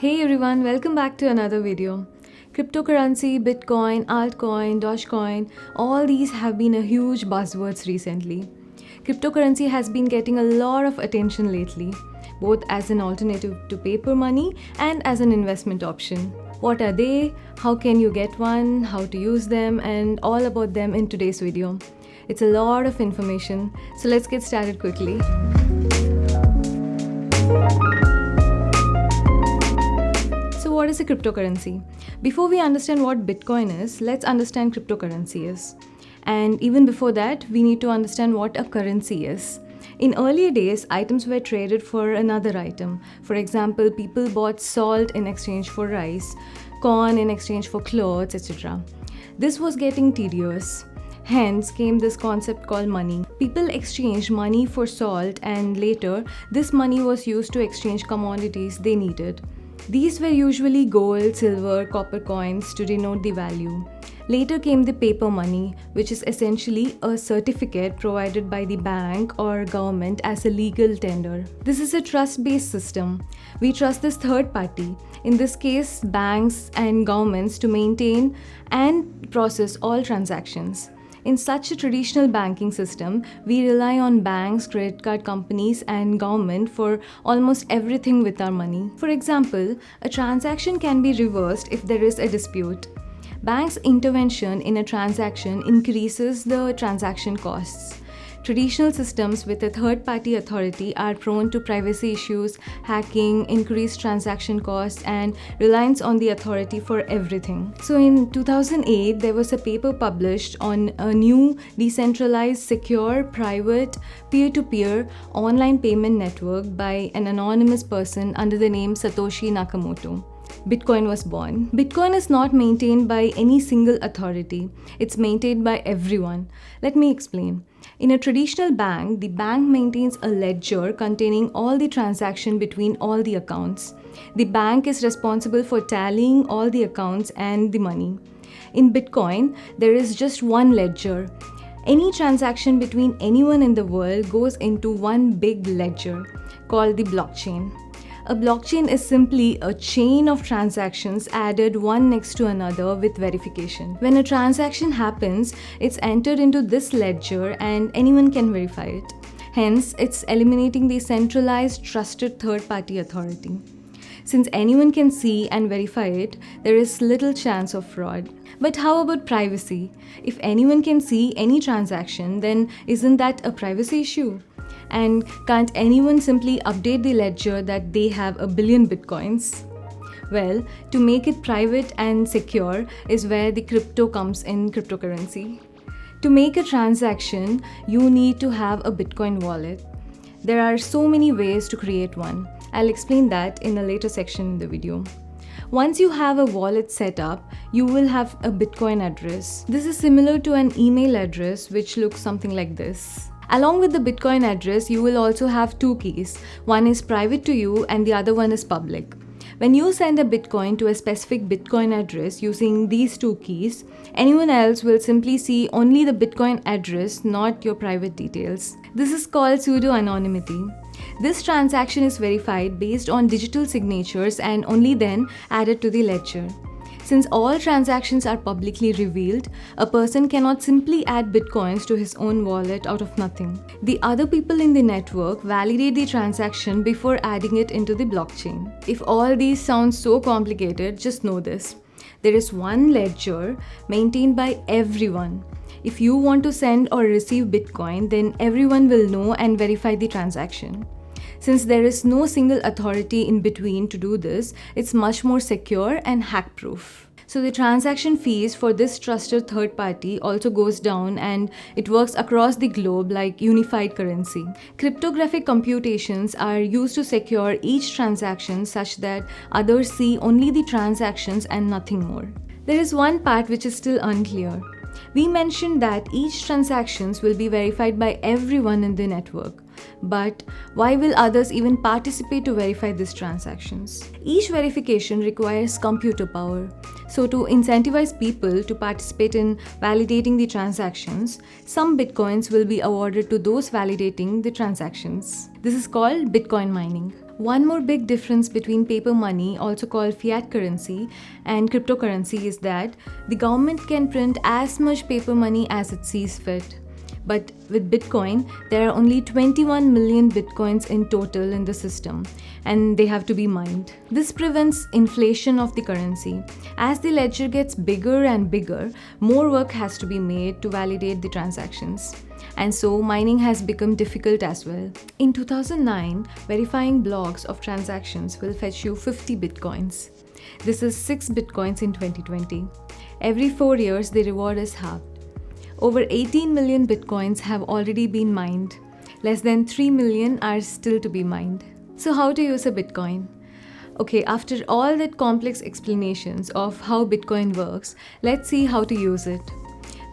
Hey everyone, welcome back to another video. Cryptocurrency, Bitcoin, altcoin, Dogecoin, all these have been a huge buzzwords recently. Cryptocurrency has been getting a lot of attention lately, both as an alternative to paper money and as an investment option. What are they? How can you get one? How to use them? And all about them in today's video. It's a lot of information, so let's get started quickly. So what is a cryptocurrency? Before we understand what Bitcoin is, let's understand cryptocurrency is. And even before that, we need to understand what a currency is. In earlier days, items were traded for another item. For example, people bought salt in exchange for rice, corn in exchange for clothes, etc. This was getting tedious. Hence came this concept called money. People exchanged money for salt, and later, this money was used to exchange commodities they needed. These were usually gold, silver, copper coins to denote the value. Later came the paper money, which is essentially a certificate provided by the bank or government as a legal tender. This is a trust-based system. We trust this third party, in this case banks and governments, to maintain and process all transactions. In such a traditional banking system, we rely on banks, credit card companies, and government for almost everything with our money. For example, a transaction can be reversed if there is a dispute. Banks' intervention in a transaction increases the transaction costs. Traditional systems with a third-party authority are prone to privacy issues, hacking, increased transaction costs, and reliance on the authority for everything. So in 2008, there was a paper published on a new decentralized, secure, private, peer-to-peer online payment network by an anonymous person under the name Satoshi Nakamoto. Bitcoin was born. Bitcoin is not maintained by any single authority. It's maintained by everyone. Let me explain. In a traditional bank, the bank maintains a ledger containing all the transactions between all the accounts. The bank is responsible for tallying all the accounts and the money. In Bitcoin, there is just one ledger. Any transaction between anyone in the world goes into one big ledger called the blockchain. A blockchain is simply a chain of transactions added one next to another with verification. When a transaction happens, it's entered into this ledger and anyone can verify it. Hence, it's eliminating the centralized, trusted third-party authority. Since anyone can see and verify it, there is little chance of fraud. But how about privacy? If anyone can see any transaction, then isn't that a privacy issue? And can't anyone simply update the ledger that they have a billion bitcoins? Well, to make it private and secure is where the crypto comes in cryptocurrency. To make a transaction, you need to have a Bitcoin wallet. There are so many ways to create one. I'll explain that in a later section in the video. Once you have a wallet set up, you will have a Bitcoin address. This is similar to an email address, which looks something like this. Along with the Bitcoin address, you will also have two keys. One is private to you and the other one is public. When you send a Bitcoin to a specific Bitcoin address using these two keys, anyone else will simply see only the Bitcoin address, not your private details. This is called pseudo-anonymity. This transaction is verified based on digital signatures and only then added to the ledger. Since all transactions are publicly revealed, a person cannot simply add bitcoins to his own wallet out of nothing. The other people in the network validate the transaction before adding it into the blockchain. If all these sound so complicated, just know this. There is one ledger maintained by everyone. If you want to send or receive Bitcoin, then everyone will know and verify the transaction. Since there is no single authority in between to do this, it's much more secure and hack-proof. So the transaction fees for this trusted third party also goes down, and it works across the globe like unified currency. Cryptographic computations are used to secure each transaction such that others see only the transactions and nothing more. There is one part which is still unclear. We mentioned that each transactions will be verified by everyone in the network. But why will others even participate to verify these transactions? Each verification requires computer power. So to incentivize people to participate in validating the transactions, some bitcoins will be awarded to those validating the transactions. This is called Bitcoin mining. One more big difference between paper money, also called fiat currency, and cryptocurrency is that the government can print as much paper money as it sees fit. But with Bitcoin, there are only 21 million Bitcoins in total in the system, and they have to be mined. This prevents inflation of the currency. As the ledger gets bigger and bigger, more work has to be made to validate the transactions. And so mining has become difficult as well. In 2009, verifying blocks of transactions will fetch you 50 Bitcoins. This is 6 Bitcoins in 2020. Every 4 years, the reward is halved. Over 18 million Bitcoins have already been mined. Less than 3 million are still to be mined. So how to use a Bitcoin? Okay, after all that complex explanations of how Bitcoin works, let's see how to use it.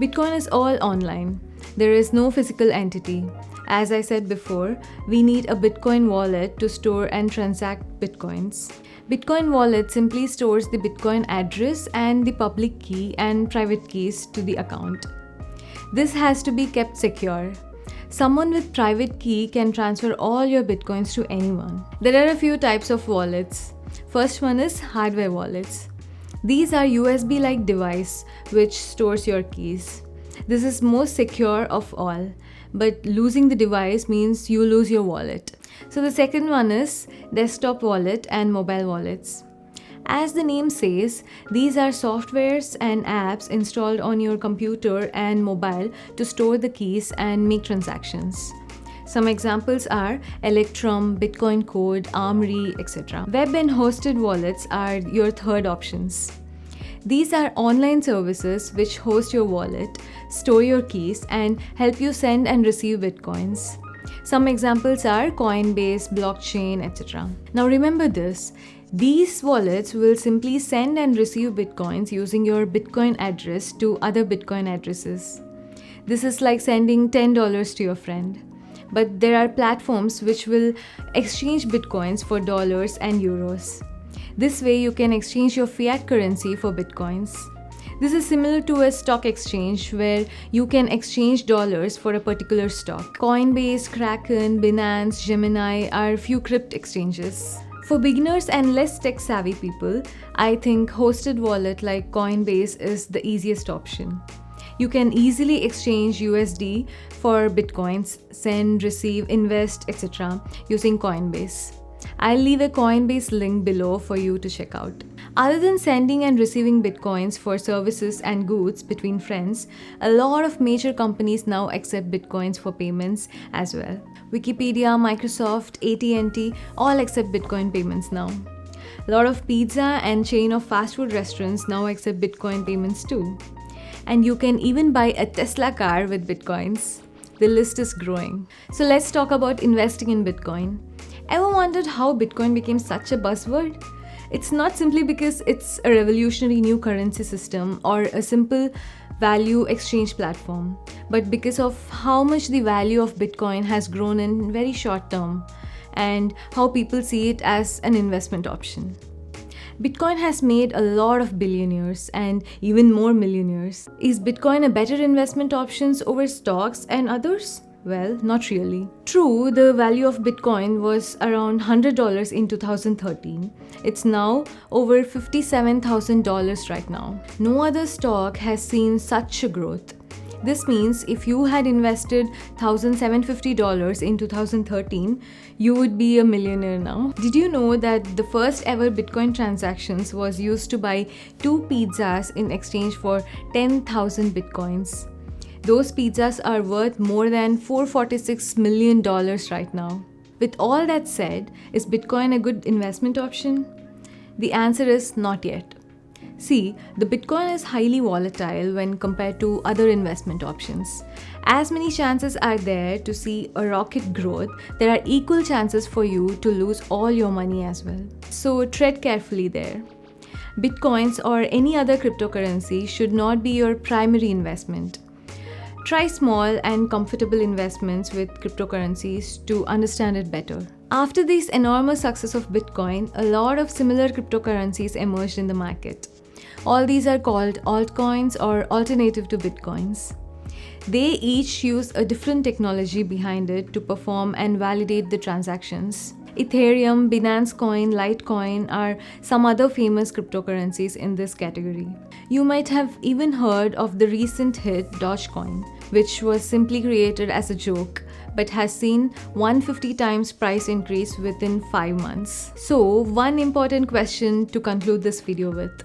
Bitcoin is all online. There is no physical entity. As I said before, we need a Bitcoin wallet to store and transact Bitcoins. Bitcoin wallet simply stores the Bitcoin address and the public key and private keys to the account. This has to be kept secure. Someone with private key can transfer all your Bitcoins to anyone. There are a few types of wallets. First one is hardware wallets. These are USB-like device which stores your keys. This is most secure of all, but losing the device means you lose your wallet. So the second one is desktop wallet and mobile wallets. As the name says, these are softwares and apps installed on your computer and mobile to store the keys and make transactions. Some examples are Electrum, Bitcoin Code, Armory, etc. Web and hosted wallets are your third options. These are online services which host your wallet, store your keys, and help you send and receive Bitcoins. Some examples are Coinbase, Blockchain, etc. Now remember this. These wallets will simply send and receive Bitcoins using your Bitcoin address to other Bitcoin addresses. This is like sending $10 to your friend. But there are platforms which will exchange Bitcoins for dollars and euros. This way you can exchange your fiat currency for Bitcoins. This is similar to a stock exchange where you can exchange dollars for a particular stock. Coinbase, Kraken, Binance, Gemini are few crypto exchanges. For beginners and less tech-savvy people, I think hosted wallet like Coinbase is the easiest option. You can easily exchange USD for Bitcoins, send, receive, invest, etc. using Coinbase. I'll leave a Coinbase link below for you to check out. Other than sending and receiving Bitcoins for services and goods between friends, a lot of major companies now accept Bitcoins for payments as well. Wikipedia, Microsoft, AT&T all accept Bitcoin payments now. A lot of pizza and chain of fast food restaurants now accept Bitcoin payments too. And you can even buy a Tesla car with Bitcoins. The list is growing. So let's talk about investing in Bitcoin. Ever wondered how Bitcoin became such a buzzword? It's not simply because it's a revolutionary new currency system or a simple value exchange platform, but because of how much the value of Bitcoin has grown in very short term and how people see it as an investment option. Bitcoin has made a lot of billionaires and even more millionaires. Is Bitcoin a better investment option over stocks and others? Well, not really. True, the value of Bitcoin was around $100 in 2013. It's now over $57,000 right now. No other stock has seen such a growth. This means if you had invested $1,750 in 2013, you would be a millionaire now. Did you know that the first ever Bitcoin transactions was used to buy 2 pizzas in exchange for 10,000 Bitcoins? Those pizzas are worth more than $446 million right now. With all that said, is Bitcoin a good investment option? The answer is not yet. See, the Bitcoin is highly volatile when compared to other investment options. As many chances are there to see a rocket growth, there are equal chances for you to lose all your money as well. So tread carefully there. Bitcoins or any other cryptocurrency should not be your primary investment. Try small and comfortable investments with cryptocurrencies to understand it better. After this enormous success of Bitcoin, a lot of similar cryptocurrencies emerged in the market. All these are called altcoins or alternative to Bitcoins. They each use a different technology behind it to perform and validate the transactions. Ethereum, Binance Coin, Litecoin are some other famous cryptocurrencies in this category. You might have even heard of the recent hit Dogecoin, which was simply created as a joke but has seen 150 times price increase within 5 months. So, one important question to conclude this video with.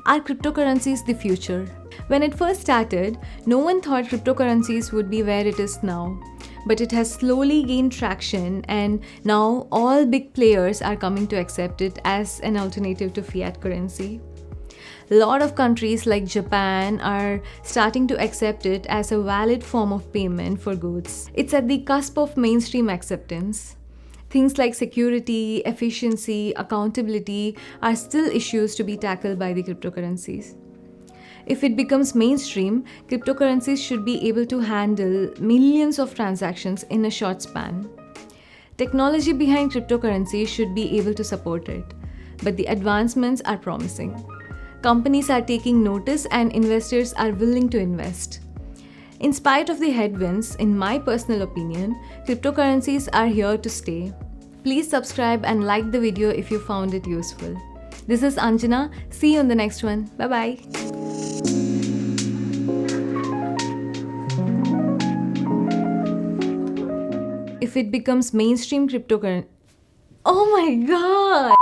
Are cryptocurrencies the future? When it first started, no one thought cryptocurrencies would be where it is now. But it has slowly gained traction, and now all big players are coming to accept it as an alternative to fiat currency. A lot of countries like Japan are starting to accept it as a valid form of payment for goods. It's at the cusp of mainstream acceptance. Things like security, efficiency, accountability are still issues to be tackled by the cryptocurrencies. If it becomes mainstream, cryptocurrencies should be able to handle millions of transactions in a short span. Technology behind cryptocurrencies should be able to support it, but the advancements are promising. Companies are taking notice and investors are willing to invest. In spite of the headwinds, in my personal opinion, cryptocurrencies are here to stay. Please subscribe and like the video if you found it useful. This is Anjana. See you in the next one. Bye-bye. If it becomes mainstream cryptocurrency. Oh my god!